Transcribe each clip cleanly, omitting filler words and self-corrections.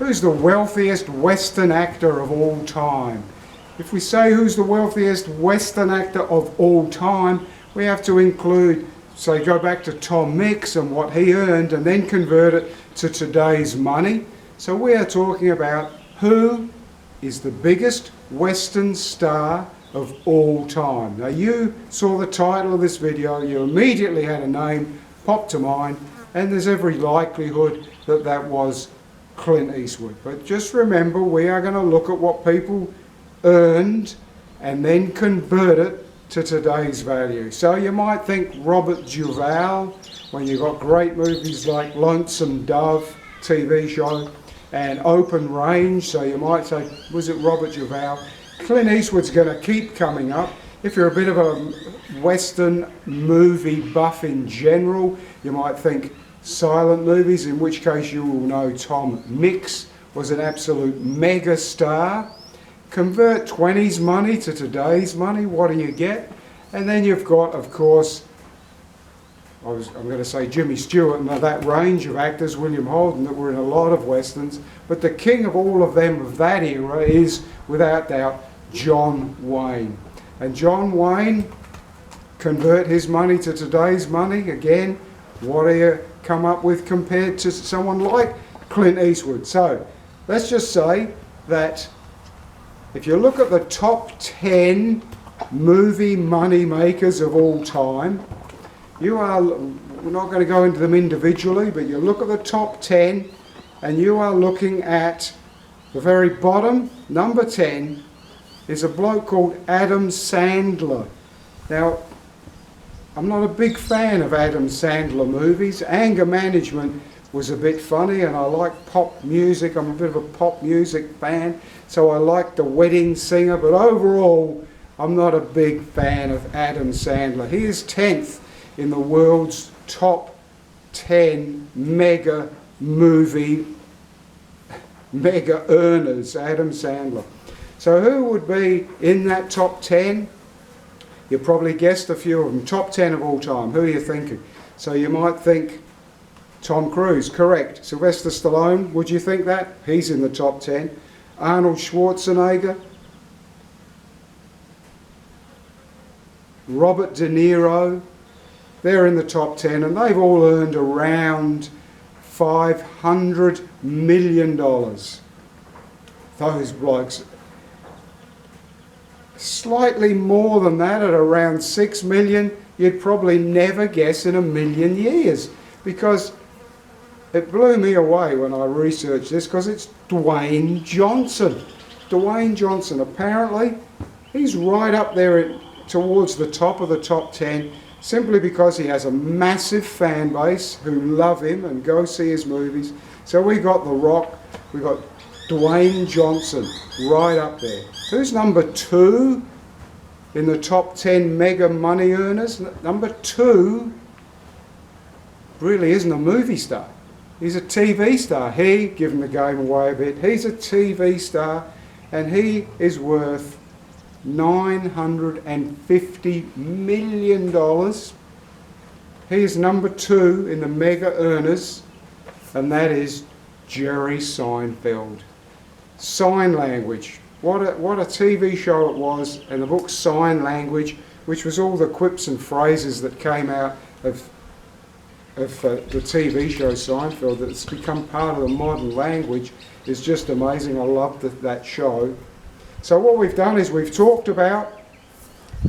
who's the wealthiest Western actor of all time? If we say who's the wealthiest Western actor of all time, we have to include, say, go back to Tom Mix and what he earned and then convert it to today's money. So we are talking about who is the biggest Western star of all time. Now you saw the title of this video, you immediately had a name pop to mind, and there's every likelihood that that was Clint Eastwood. But just remember, we are going to look at what people earned and then convert it to today's value. So you might think Robert Duvall, when you've got great movies like Lonesome Dove TV show and Open Range, so you might say, was it Robert Duvall? Clint Eastwood's going to keep coming up. If you're a bit of a Western movie buff in general, you might think silent movies, in which case you will know Tom Mix was an absolute mega star. Convert 20s money to today's money, what do you get? And then you've got, of course, I'm going to say Jimmy Stewart and that range of actors, William Holden, that were in a lot of Westerns. But the king of all of them of that era is, without doubt, John Wayne. And John Wayne, convert his money to today's money, again, what do you come up with compared to someone like Clint Eastwood? So let's just say that if you look at the top 10 movie money makers of all time, we're not going to go into them individually, but you look at the top 10 and you are looking at the very bottom, number 10, is a bloke called Adam Sandler. Now, I'm not a big fan of Adam Sandler movies. Anger Management was a bit funny, and I like pop music. I'm a bit of a pop music fan, so I like The Wedding Singer, but overall, I'm not a big fan of Adam Sandler. He is 10th in the world's top 10 mega earners, Adam Sandler. So who would be in that top 10? You probably guessed a few of them. Top 10 of all time. Who are you thinking? So you might think Tom Cruise, correct. Sylvester Stallone, would you think that? He's in the top 10. Arnold Schwarzenegger. Robert De Niro. They're in the top 10, and they've all earned around $500 million. Those blokes. Slightly more than that, at around 6 million, you'd probably never guess in a million years, because it blew me away when I researched this, because it's Dwayne Johnson. Dwayne Johnson, apparently, he's right up there towards the top of the top 10, simply because he has a massive fan base who love him and go see his movies. So we got The Rock, we got Dwayne Johnson right up there. Who's number 2 in the top 10 mega money earners? Number 2 really isn't a movie star. He's a TV star. He, giving the game away a bit, he's a TV star, and he is worth $950 million. He is number 2 in the mega earners, and that is Jerry Seinfeld. Sign language. What a TV show it was, and the book Sign Language, which was all the quips and phrases that came out of the TV show Seinfeld, that's become part of the modern language, is just amazing. I love that show. So what we've done is we've talked about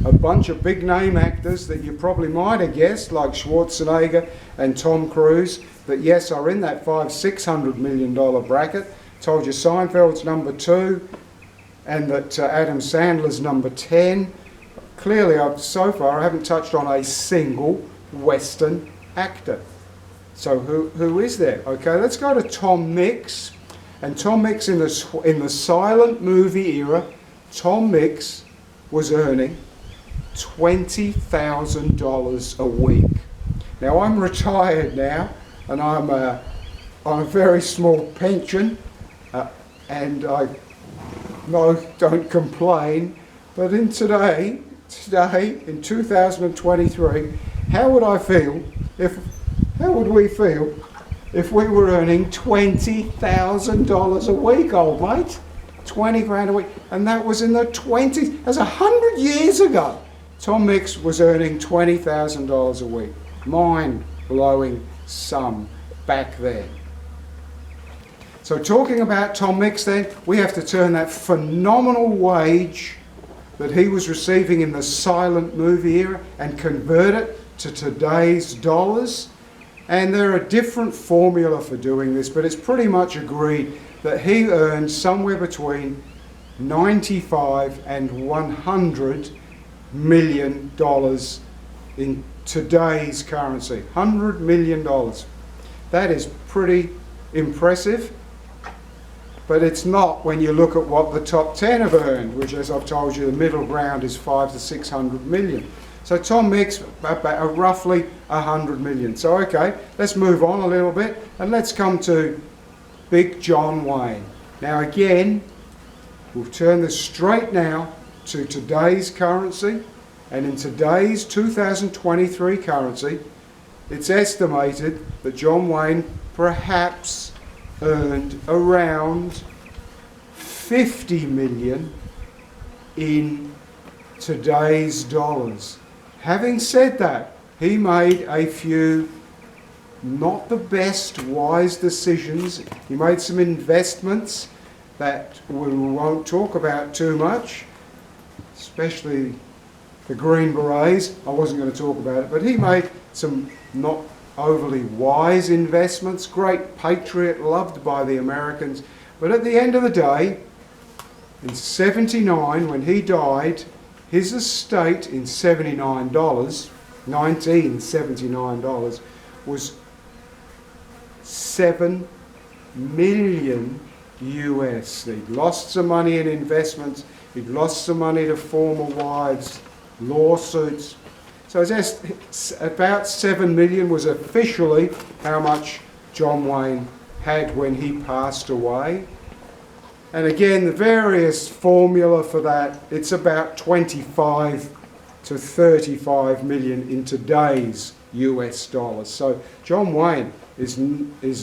a bunch of big name actors that you probably might have guessed, like Schwarzenegger and Tom Cruise, that yes, are in that $500-600 million bracket. Told you Seinfeld's number 2, and that Adam Sandler's number 10. Clearly, so far, I haven't touched on a single Western actor. So who is there? Okay, let's go to Tom Mix. And Tom Mix in the silent movie era, Tom Mix was earning $20,000 a week. Now I'm retired now, and I'm on a very small pension, and I don't complain. But in today in 2023, how would we feel if we were earning $20,000 a week, old mate. 20 grand a week. And that was in the 20s. That's 100 years ago. Tom Mix was earning $20,000 a week. Mind-blowing sum back then. So talking about Tom Mix then, we have to turn that phenomenal wage that he was receiving in the silent movie era and convert it to today's dollars. And there are different formula for doing this, but it's pretty much agreed that he earned somewhere between $95 and $100 million in today's currency. $100 million. That is pretty impressive. But it's not when you look at what the top 10 have earned, which, as I've told you, the middle ground is 500 to 600 million. So Tom Mix about roughly 100 million. So okay, let's move on a little bit and let's come to Big John Wayne. Now again, we'll turn this straight now to today's currency, and in today's 2023 currency, it's estimated that John Wayne perhaps earned around 50 million in today's dollars. Having said that, he made a few not the best wise decisions. He made some investments that we won't talk about too much, especially the Green Berets. I wasn't going to talk about it, but he made some not overly wise investments. Great patriot, loved by the Americans. But at the end of the day, in 79, when he died, his estate in $1979, was 7 million US. He'd lost some money in investments. He'd lost some money to former wives, lawsuits. So it's about 7 million was officially how much John Wayne had when he passed away. And again, the various formula for that, it's about 25 to 35 million in today's US dollars. So John Wayne is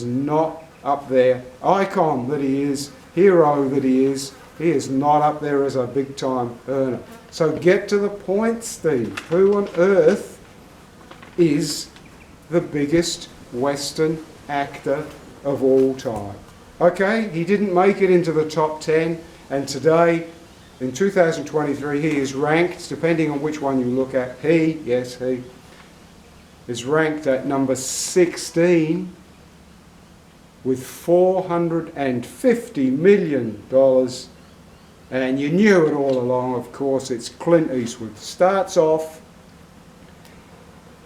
not up there. Icon that he is, hero that he is not up there as a big time earner. So get to the point, Steve. Who on earth is the biggest Western actor of all time? Okay, he didn't make it into the top 10, and today, in 2023, he is ranked, depending on which one you look at, he is ranked at number 16 with $450 million. And you knew it all along, of course, it's Clint Eastwood. Starts off,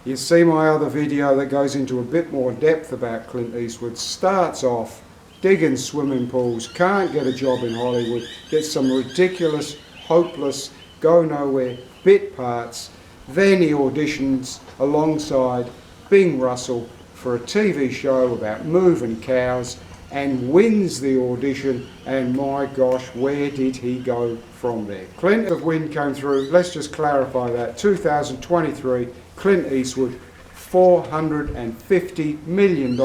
you see my other video that goes into a bit more depth about Clint Eastwood. Starts off digging swimming pools, can't get a job in Hollywood, gets some ridiculous, hopeless, go nowhere bit parts. Then he auditions alongside Bing Russell for a TV show about moving cows and wins the audition, and my gosh, where did he go from there? Clint of Wind came through. Let's just clarify that. 2023, Clint Eastwood, $450 million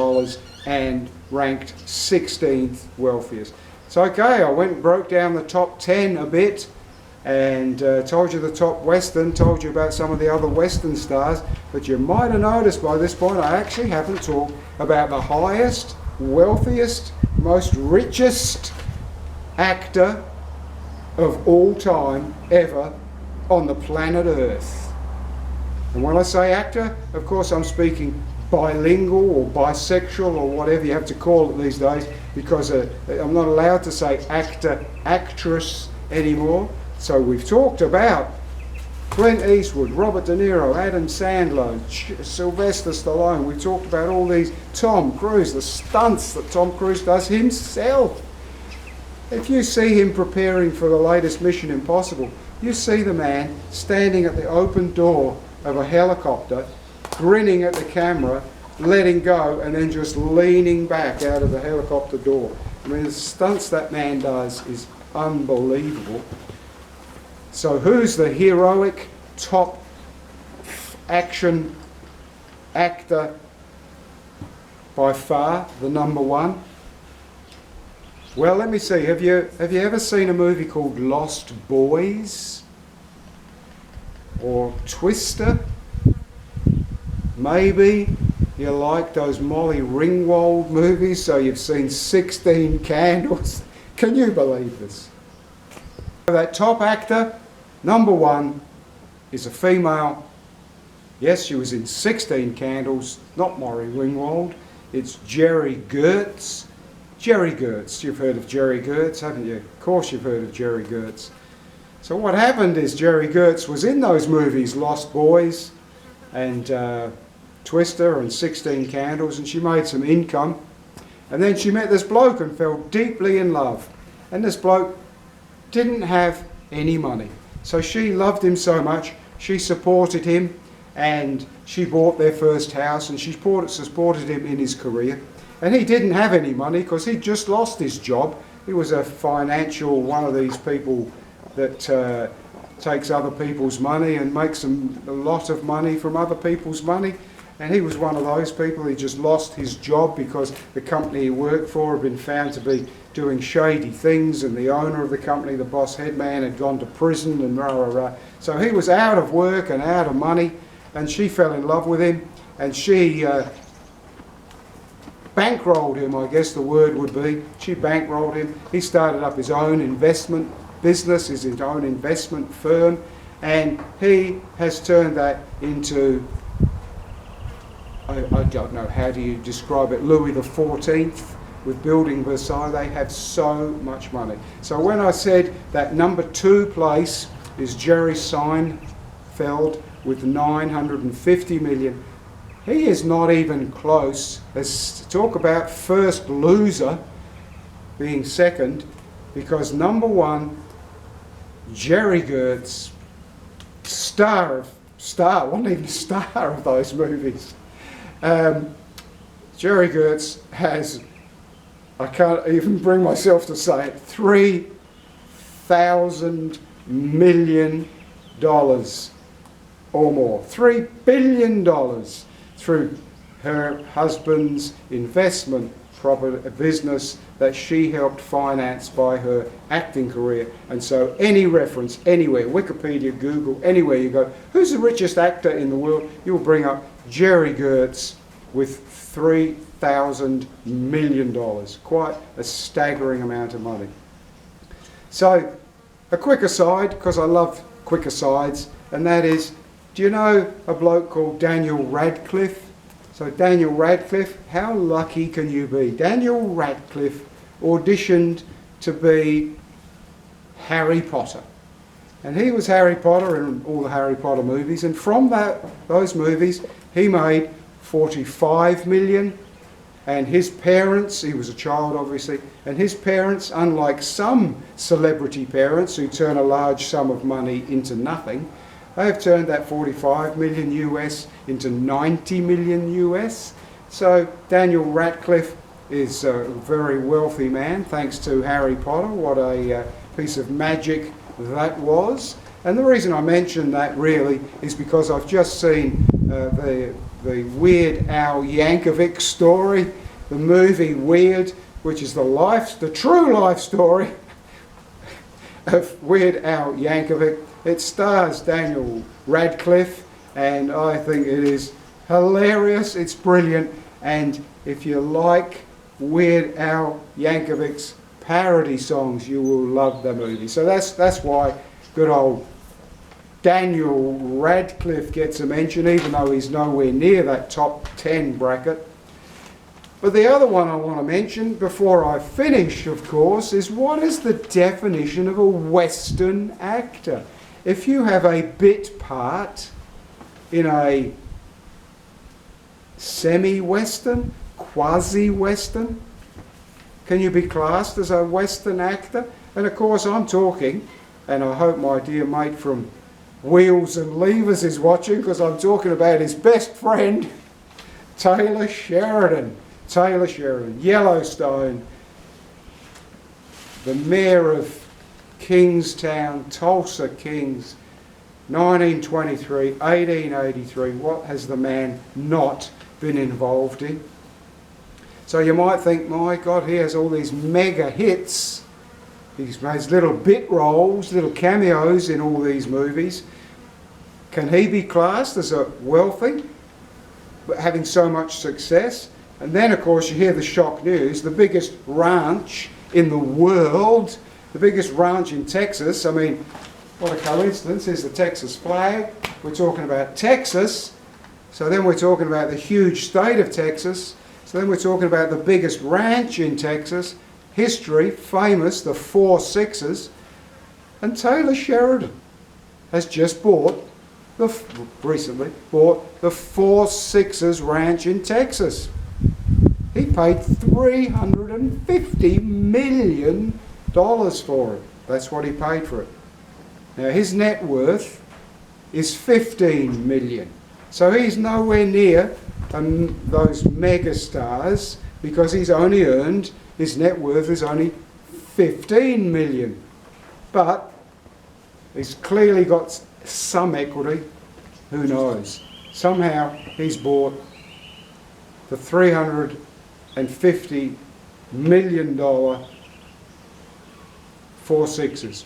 and ranked 16th wealthiest. So okay, I went and broke down the top 10 a bit and told you the top Western, told you about some of the other Western stars, but you might have noticed by this point I actually haven't talked about the highest, wealthiest, most richest actor of all time ever on the planet Earth. And when I say actor, of course I'm speaking bilingual or bisexual or whatever you have to call it these days, because I'm not allowed to say actor, actress anymore. So we've talked about Clint Eastwood, Robert De Niro, Adam Sandler, Sylvester Stallone. We've talked about all these, Tom Cruise, the stunts that Tom Cruise does himself. If you see him preparing for the latest Mission Impossible, you see the man standing at the open door of a helicopter, grinning at the camera, letting go, and then just leaning back out of the helicopter door. I mean, the stunts that man does is unbelievable. So who's the heroic top action actor by far the number one. Well, let me see. Have you ever seen a movie called Lost Boys? Or Twister? Maybe you like those Molly Ringwald movies, so you've seen 16 Candles. Can you believe this? That top actor, number one, is a female. Yes, she was in 16 Candles, not Molly Ringwald. It's Jerry Gertz. Jerry Gertz, you've heard of Jerry Gertz, haven't you? Of course you've heard of Jerry Gertz. So what happened is Jerry Gertz was in those movies, Lost Boys and Twister and 16 Candles, and she made some income. And then she met this bloke and fell deeply in love. And this bloke didn't have any money. So she loved him so much, she supported him, and she bought their first house, and she supported him in his career. And he didn't have any money because he'd just lost his job. He was a financial, one of these people that takes other people's money and makes a lot of money from other people's money. And he was one of those people. He just lost his job because the company he worked for had been found to be doing shady things, and the owner of the company, the boss head man, had gone to prison and rah, rah, rah. So he was out of work and out of money, and she fell in love with him, and she bankrolled him, I guess the word would be. She bankrolled him. He started up his own investment business, his own investment firm, and he has turned that into, I don't know, how do you describe it, Louis the 14th with building Versailles. They have so much money. So when I said that number 2 place is Jerry Seinfeld with 950 million, he is not even close. Let's talk about first loser being second, because number 1, Jerry Gertz, wasn't even a star of those movies. Jerry Gertz has, I can't even bring myself to say it, $3,000 million or more. $3 billion through her husband's investment business that she helped finance by her acting career. And so any reference anywhere, Wikipedia, Google, anywhere you go, who's the richest actor in the world, you'll bring up Jerry Gertz with $3,000 million. Quite a staggering amount of money. So a quick aside, because I love quick asides, and that is, do you know a bloke called Daniel Radcliffe? So Daniel Radcliffe, how lucky can you be? Daniel Radcliffe auditioned to be Harry Potter. And he was Harry Potter in all the Harry Potter movies. And from those movies, he made 45 million. And his parents, he was a child obviously, and his parents, unlike some celebrity parents who turn a large sum of money into nothing, they've turned that 45 million US into 90 million US. So Daniel Radcliffe is a very wealthy man thanks to Harry Potter. What a piece of magic that was. And the reason I mention that really is because I've just seen the Weird Al Yankovic story, the movie Weird, which is the true life story of Weird Al Yankovic. It stars Daniel Radcliffe, and I think it is hilarious, it's brilliant, and if you like Weird Al Yankovic's parody songs, you will love the movie. So that's why good old Daniel Radcliffe gets a mention, even though he's nowhere near that top 10 bracket. But the other one I want to mention before I finish, of course, is what is the definition of a Western actor? If you have a bit part in a semi-Western, quasi-Western, can you be classed as a Western actor? And of course I'm talking, and I hope my dear mate from Wheels and Levers is watching, because I'm talking about his best friend, Taylor Sheridan. Taylor Sheridan, Yellowstone, the mayor of Kingstown, Tulsa Kings, 1923, 1883. What has the man not been involved in? So you might think, my God, he has all these mega hits. He's made little bit roles, little cameos in all these movies. Can he be classed as a wealthy, but having so much success? And then, of course, you hear the shock news, the biggest ranch in the world, the biggest ranch in Texas. I mean, what a coincidence. Here's the Texas flag. We're talking about Texas. So then we're talking about the huge state of Texas. So then we're talking about the biggest ranch in Texas. History, famous, the 4 Sixes. And Taylor Sheridan has just recently bought the 4 Sixes ranch in Texas. He paid $350 million for it. That's what he paid for it. Now his net worth is $15 million. So he's nowhere near those mega stars because he's only earned, his net worth is only $15 million. But he's clearly got some equity. Who knows? Somehow he's bought the $350 million 4 Sixes,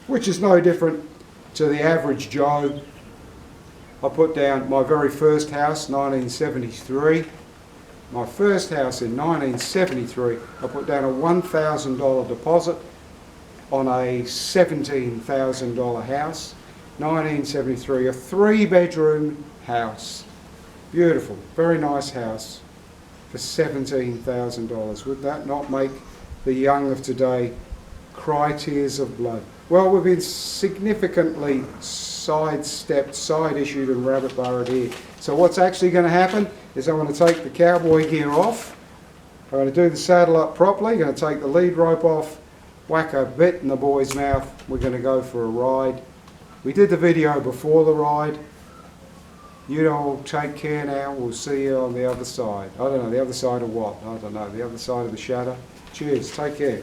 which is no different to the average Joe. I put down my very first house, 1973. My first house in 1973, I put down a $1,000 deposit on a $17,000 house. 1973, a 3-bedroom house. Beautiful, very nice house for $17,000. Would that not make the young of today cry tears of blood? Well, we've been significantly sidestepped, side-issued and rabbit-burrowed here. So what's actually going to happen is I'm going to take the cowboy gear off. I'm going to do the saddle up properly. I'm going to take the lead rope off, whack a bit in the boy's mouth. We're going to go for a ride. We did the video before the ride. You all take care now. We'll see you on the other side. I don't know, the other side of what? I don't know, the other side of the shadow. Cheers, take care.